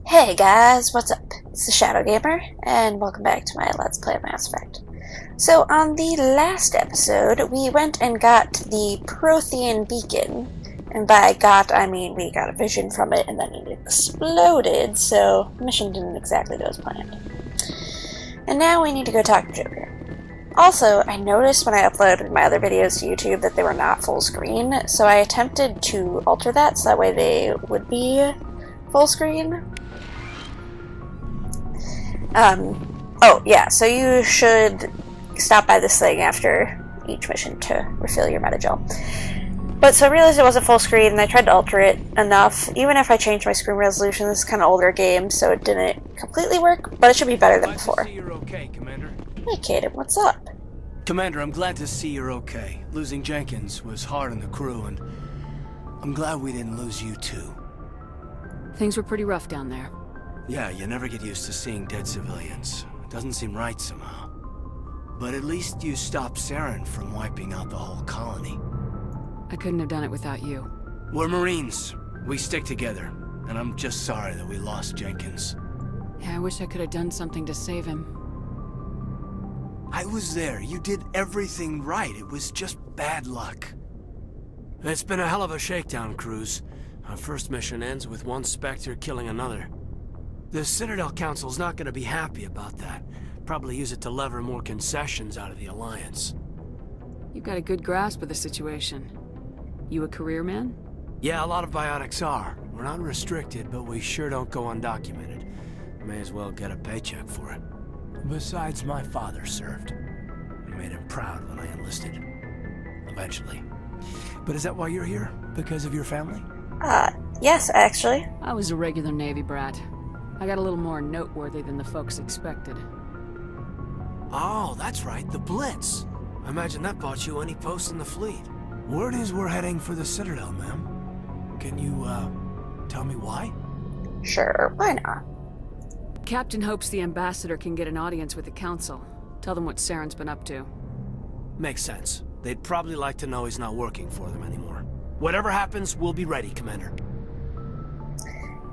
Hey guys, what's up? It's the Shadow Gamer, and welcome back to my Let's Play of Mass Effect. So, on the last episode, we went and got the Prothean beacon, and by got, I mean we got a vision from it and then it exploded, so the mission didn't exactly go as planned. And now we need to go talk to Joker. Also, I noticed when I uploaded my other videos to YouTube that they were not full screen, so I attempted to alter that so that way they would be full screen. Oh yeah, so you should stop by this thing after each mission to refill your metagel. But so I realized it wasn't full screen and I tried to alter it enough. Even if I changed my screen resolution, this is kind of older game, so it didn't completely work, but it should be better than before. You're okay, Commander. Hey Kaden, what's up? Commander, I'm glad to see you're okay. Losing Jenkins was hard on the crew, and I'm glad we didn't lose you too. Things were pretty rough down there. Yeah, you never get used to seeing dead civilians. It doesn't seem right somehow. But at least you stopped Saren from wiping out the whole colony. I couldn't have done it without you. We're Marines. We stick together. And I'm just sorry that we lost Jenkins. Yeah, I wish I could have done something to save him. I was there. You did everything right. It was just bad luck. It's been a hell of a shakedown cruise. Our first mission ends with one Spectre killing another. The Citadel Council's not going to be happy about that. Probably use it to lever more concessions out of the Alliance. You've got a good grasp of the situation. You a career man? Yeah, a lot of biotics are. We're not restricted, but we sure don't go undocumented. May as well get a paycheck for it. Besides, my father served. I made him proud when I enlisted. Eventually. But is that why you're here? Because of your family? Yes, actually. I was a regular Navy brat. I got a little more noteworthy than the folks expected. Oh, that's right, the Blitz. I imagine that bought you any post in the fleet. Word is we're heading for the Citadel, ma'am. Can you, tell me why? Sure, why not? Captain hopes the ambassador can get an audience with the council. Tell them what Saren's been up to. Makes sense. They'd probably like to know he's not working for them anymore. Whatever happens, we'll be ready, Commander.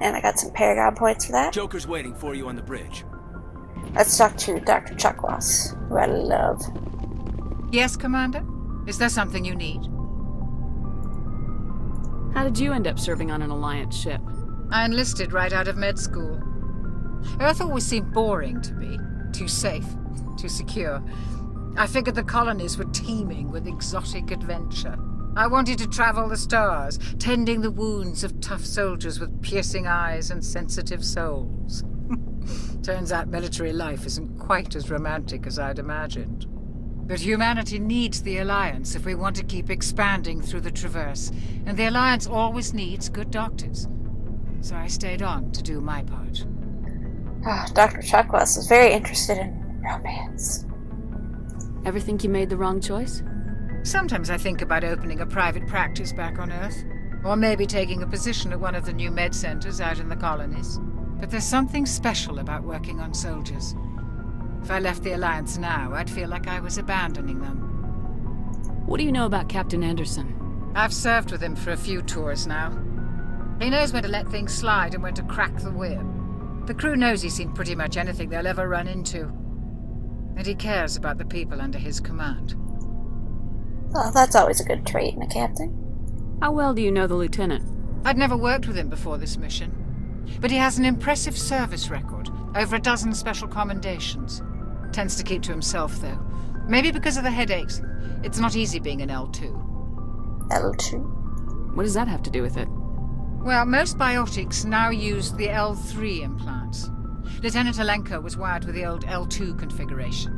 And I got some Paragon points for that. Joker's waiting for you on the bridge. Let's talk to Dr. Chakwas, who I love. Yes, Commander? Is there something you need? How did you end up serving on an Alliance ship? I enlisted right out of med school. Earth always seemed boring to me. Too safe, too secure. I figured the colonies were teeming with exotic adventure. I wanted to travel the stars, tending the wounds of tough soldiers with piercing eyes and sensitive souls. Turns out military life isn't quite as romantic as I'd imagined. But humanity needs the Alliance if we want to keep expanding through the Traverse, and the Alliance always needs good doctors. So I stayed on to do my part. Dr. Chakwas is very interested in romance. Ever think you made the wrong choice? Sometimes I think about opening a private practice back on Earth, or maybe taking a position at one of the new med centers out in the colonies. But there's something special about working on soldiers. If I left the Alliance now, I'd feel like I was abandoning them. What do you know about Captain Anderson? I've served with him for a few tours now. He knows when to let things slide and when to crack the whip. The crew knows he's seen pretty much anything they'll ever run into. And he cares about the people under his command. Well, that's always a good trait in a captain. How well do you know the lieutenant? I'd never worked with him before this mission. But he has an impressive service record, over a dozen special commendations. Tends to keep to himself, though. Maybe because of the headaches. It's not easy being an L2. L2? What does that have to do with it? Well, most biotics now use the L3 implants. Lieutenant Alenko was wired with the old L2 configuration.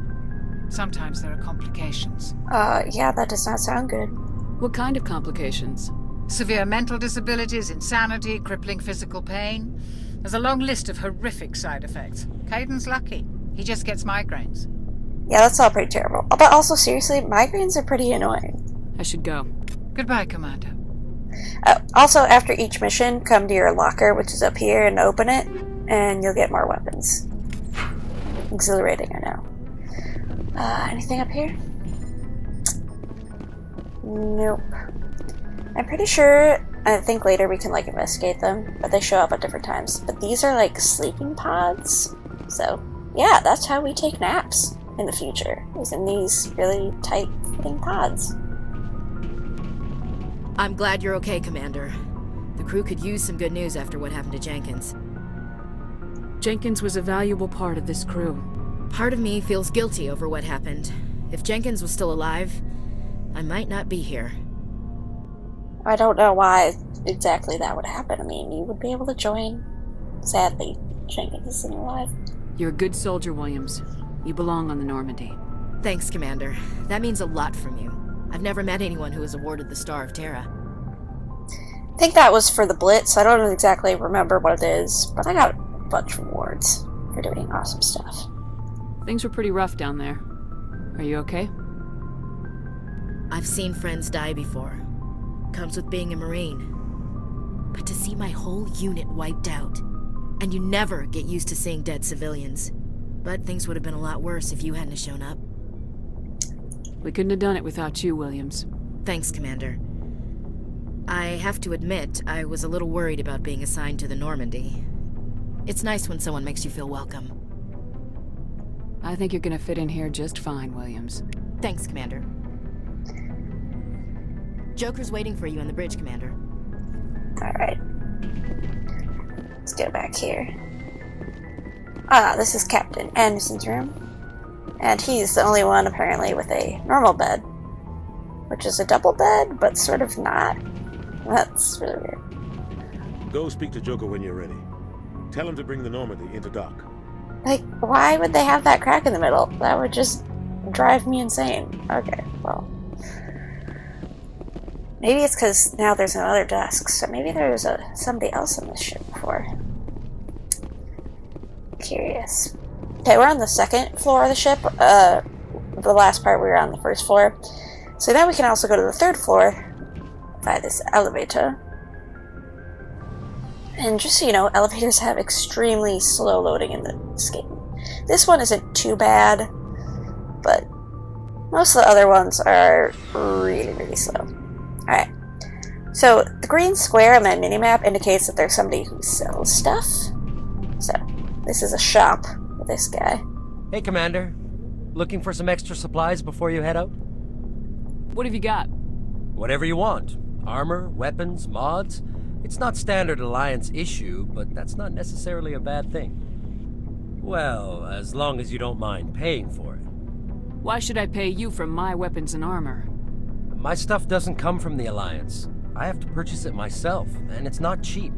Sometimes there are complications. Yeah, that does not sound good. What kind of complications? Severe mental disabilities, insanity, crippling physical pain. There's a long list of horrific side effects. Caden's lucky. He just gets migraines. Yeah, that's all pretty terrible. But also, seriously, migraines are pretty annoying. I should go. Goodbye, Commander. Also, after each mission, come to your locker, which is up here, and open it, and you'll get more weapons. Exhilarating, I know. Anything up here? Nope. I'm pretty sure I think later we can, like, investigate them, but they show up at different times. But these are, like, sleeping pods. So, yeah, that's how we take naps in the future, is in these really tight-fitting pods. I'm glad you're okay, Commander. The crew could use some good news after what happened to Jenkins. Jenkins was a valuable part of this crew. Part of me feels guilty over what happened. If Jenkins was still alive, I might not be here. I don't know why exactly that would happen. I mean, you would be able to join. Sadly, Jenkins isn't alive. You're a good soldier, Williams. You belong on the Normandy. Thanks, Commander. That means a lot from you. I've never met anyone who was awarded the Star of Terra. I think that was for the Blitz. I don't exactly remember what it is, but I got a bunch of awards for doing awesome stuff. Things were pretty rough down there. Are you okay? I've seen friends die before. Comes with being a Marine. But to see my whole unit wiped out, and you never get used to seeing dead civilians. But things would have been a lot worse if you hadn't shown up. We couldn't have done it without you, Williams. Thanks, Commander. I have to admit, I was a little worried about being assigned to the Normandy. It's nice when someone makes you feel welcome. I think you're gonna fit in here just fine, Williams. Thanks, Commander. Joker's waiting for you on the bridge, Commander. Alright. Let's go back here. Ah, this is Captain Anderson's room. And he's the only one, apparently, with a normal bed. Which is a double bed, but sort of not. That's really weird. Go speak to Joker when you're ready. Tell him to bring the Normandy into dock. Like, why would they have that crack in the middle? That would just drive me insane. Okay, well. Maybe it's because now there's no other desks, so maybe there's somebody else on this ship before. Curious. Okay, we're on the second floor of the ship. The last part we were on the first floor. So now we can also go to the third floor by this elevator. And just so you know, elevators have extremely slow loading in this game. This one isn't too bad, but most of the other ones are really, really slow. Alright, so the green square on my minimap indicates that there's somebody who sells stuff. So, this is a shop with this guy. Hey, Commander. Looking for some extra supplies before you head out? What have you got? Whatever you want. Armor, weapons, mods. It's not standard Alliance issue, but that's not necessarily a bad thing. Well, as long as you don't mind paying for it. Why should I pay you for my weapons and armor? My stuff doesn't come from the Alliance. I have to purchase it myself, and it's not cheap.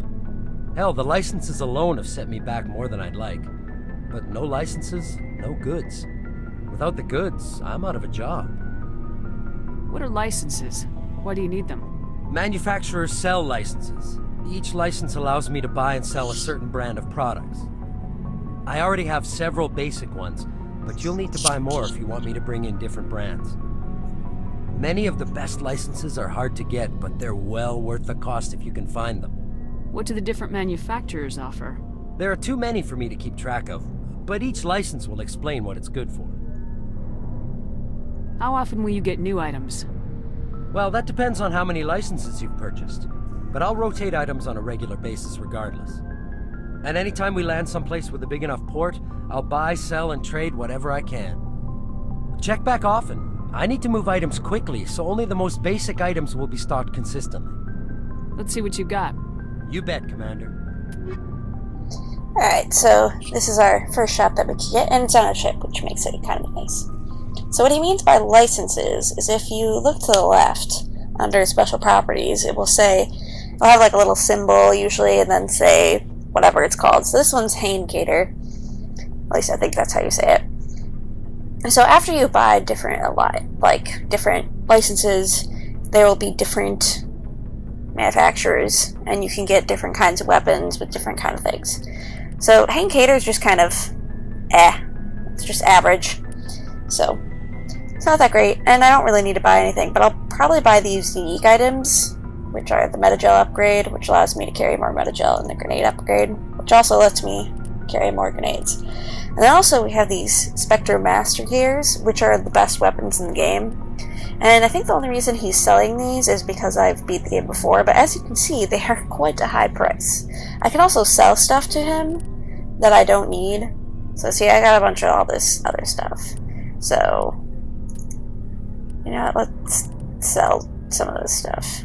Hell, the licenses alone have set me back more than I'd like. But no licenses, no goods. Without the goods, I'm out of a job. What are licenses? Why do you need them? Manufacturers sell licenses. Each license allows me to buy and sell a certain brand of products. I already have several basic ones, but you'll need to buy more if you want me to bring in different brands. Many of the best licenses are hard to get, but they're well worth the cost if you can find them. What do the different manufacturers offer? There are too many for me to keep track of, but each license will explain what it's good for. How often will you get new items? Well, that depends on how many licenses you've purchased, but I'll rotate items on a regular basis regardless. And anytime we land someplace with a big enough port, I'll buy, sell, and trade whatever I can. Check back often. I need to move items quickly, so only the most basic items will be stocked consistently. Let's see what you got. You bet, Commander. Alright, so this is our first shop that we can get, and it's on a ship, which makes it kind of nice. So what he means by licenses is if you look to the left, under special properties, it will say, it'll have like a little symbol usually, and then say whatever it's called. So this one's Haingater. At least I think that's how you say it. And so after you buy different licenses, there will be different manufacturers, and you can get different kinds of weapons with different kind of things. So Haingater is just kind of it's just average. So it's not that great, and I don't really need to buy anything, but I'll probably buy these unique items, which are the Metagel upgrade, which allows me to carry more Metagel, and the grenade upgrade, which also lets me carry more grenades. And then also we have these Spectre Master Gears, which are the best weapons in the game. And I think the only reason he's selling these is because I've beat the game before, but as you can see, they are quite a high price. I can also sell stuff to him that I don't need. So see, I got a bunch of all this other stuff. So, you know what, let's sell some of this stuff.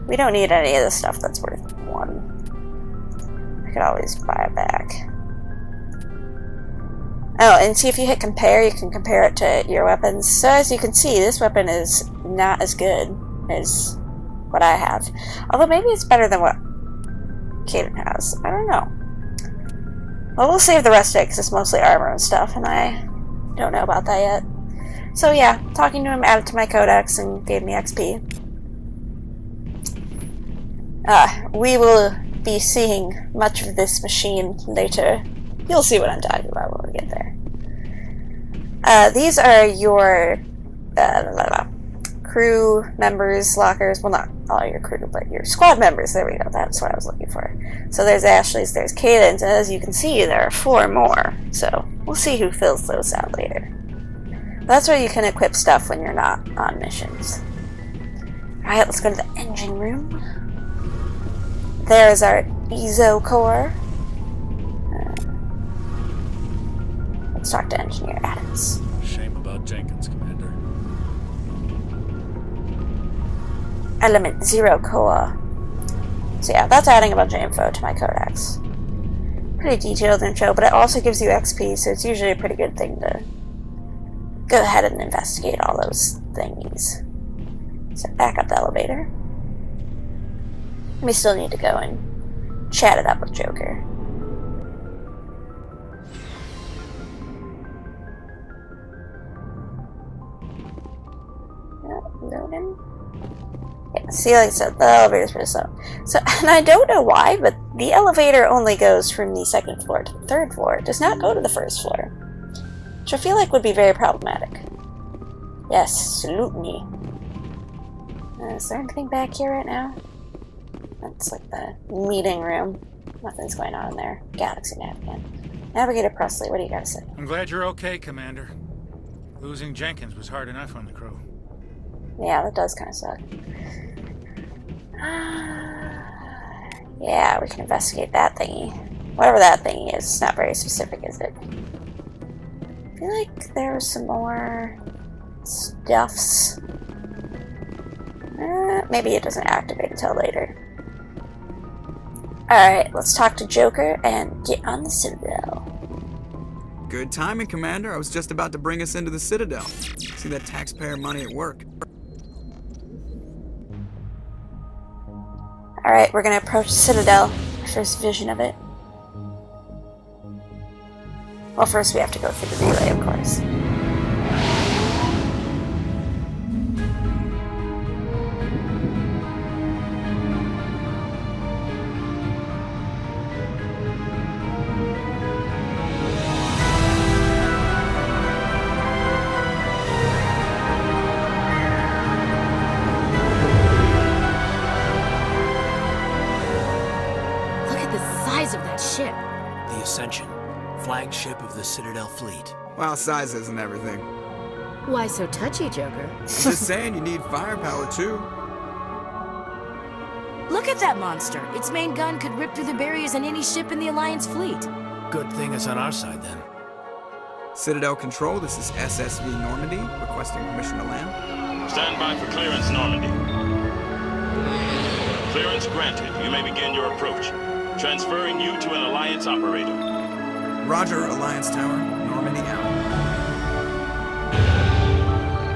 We don't need any of the stuff that's worth 1. I could always buy it back. Oh, and see, if you hit compare, you can compare it to your weapons. So as you can see, this weapon is not as good as what I have. Although maybe it's better than what Caden has. I don't know. Well, we'll save the rest of it because it's mostly armor and stuff, and I don't know about that yet. So yeah, talking to him added to my codex and gave me XP. We will be seeing much of this machine later. You'll see what I'm talking about when we get there. These are your crew members' lockers. Well, not all your crew, but your squad members. There we go. That's what I was looking for. So there's Ashley's, there's Caden's, and as you can see, there are 4 more. So we'll see who fills those out later. That's where you can equip stuff when you're not on missions. Alright, let's go to the engine room. There's our Ezo core. Let's talk to Engineer Adams. Shame about Jenkins, Commander. Element 0 core. So yeah, that's adding a bunch of info to my codex. Pretty detailed info, but it also gives you XP, so it's usually a pretty good thing to go ahead and investigate all those thingies. So back up the elevator. We still need to go and chat it up with Joker. Loading. Yeah, see, like I said, the elevator's pretty slow. So, and I don't know why, but the elevator only goes from the 2nd floor to the 3rd floor. It does not go to the 1st floor. Which I feel like would be very problematic. Yes, salute me. Is there anything back here right now? That's like the meeting room. Nothing's going on in there. Galaxy nav again. Navigator Presley, what do you gotta say? I'm glad you're okay, Commander. Losing Jenkins was hard enough on the crew. Yeah, that does kind of suck. Yeah, we can investigate that thingy. Whatever that thingy is, it's not very specific, is it? I feel like there was some more stuffs. Maybe it doesn't activate until later. Alright, let's talk to Joker and get on the Citadel. Good timing, Commander. I was just about to bring us into the Citadel. See that taxpayer money at work. Alright, we're gonna approach the Citadel. First vision of it. Well, first we have to go through the relay, of course. Of that ship. The Ascension, flagship of the Citadel fleet. Well, size isn't everything. Why so touchy, Joker? Just saying, you need firepower too. Look at that monster. Its main gun could rip through the barriers in any ship in the Alliance fleet. Good thing it's on our side then. Citadel Control, this is SSV Normandy, requesting permission to land. Stand by for clearance, Normandy. Clearance granted. You may begin your approach. Transferring you to an Alliance operator. Roger, Alliance Tower. Normandy out.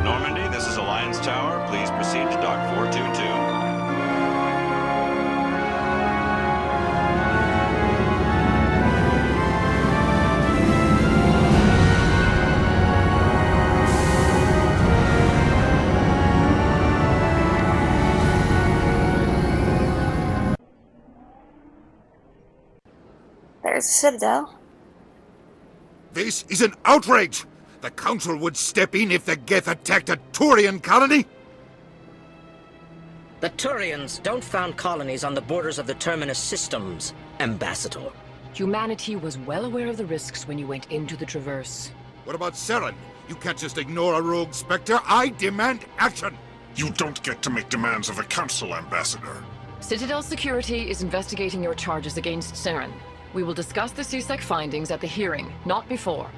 Normandy, this is Alliance Tower. Please proceed to Dock 422. There's the Citadel. This is an outrage! The Council would step in if the Geth attacked a Turian colony! The Turians don't found colonies on the borders of the Terminus systems, Ambassador. Humanity was well aware of the risks when you went into the Traverse. What about Saren? You can't just ignore a rogue Spectre. I demand action! You don't get to make demands of the Council, Ambassador. Citadel Security is investigating your charges against Saren. We will discuss the CSEC findings at the hearing, not before.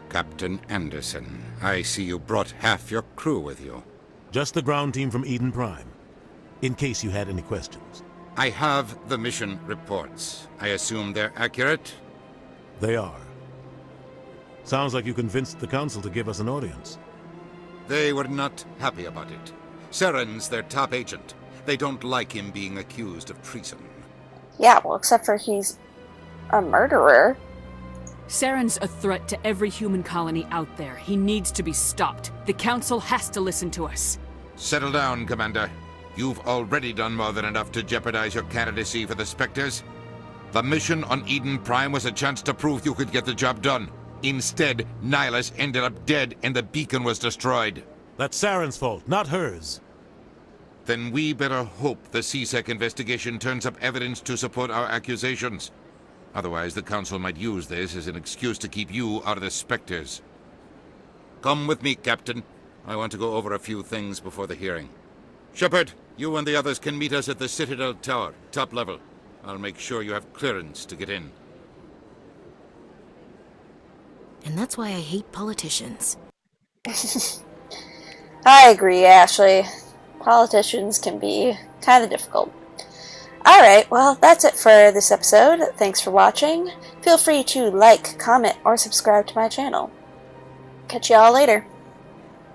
Captain Anderson, I see you brought half your crew with you. Just the ground team from Eden Prime, in case you had any questions. I have the mission reports. I assume they're accurate? They are. Sounds like you convinced the Council to give us an audience. They were not happy about it. Saren's their top agent. They don't like him being accused of treason. Yeah, well, except for he's a murderer. Saren's a threat to every human colony out there. He needs to be stopped. The Council has to listen to us. Settle down, Commander. You've already done more than enough to jeopardize your candidacy for the Spectres. The mission on Eden Prime was a chance to prove you could get the job done. Instead, Nihilus ended up dead and the beacon was destroyed. That's Saren's fault, not hers. Then we better hope the CSEC investigation turns up evidence to support our accusations. Otherwise, the Council might use this as an excuse to keep you out of the Spectres. Come with me, Captain. I want to go over a few things before the hearing. Shepard, you and the others can meet us at the Citadel Tower, top level. I'll make sure you have clearance to get in. And that's why I hate politicians. I agree, Ashley. Politicians can be kind of difficult. Alright, well, that's it for this episode. Thanks for watching. Feel free to like, comment, or subscribe to my channel. Catch y'all later.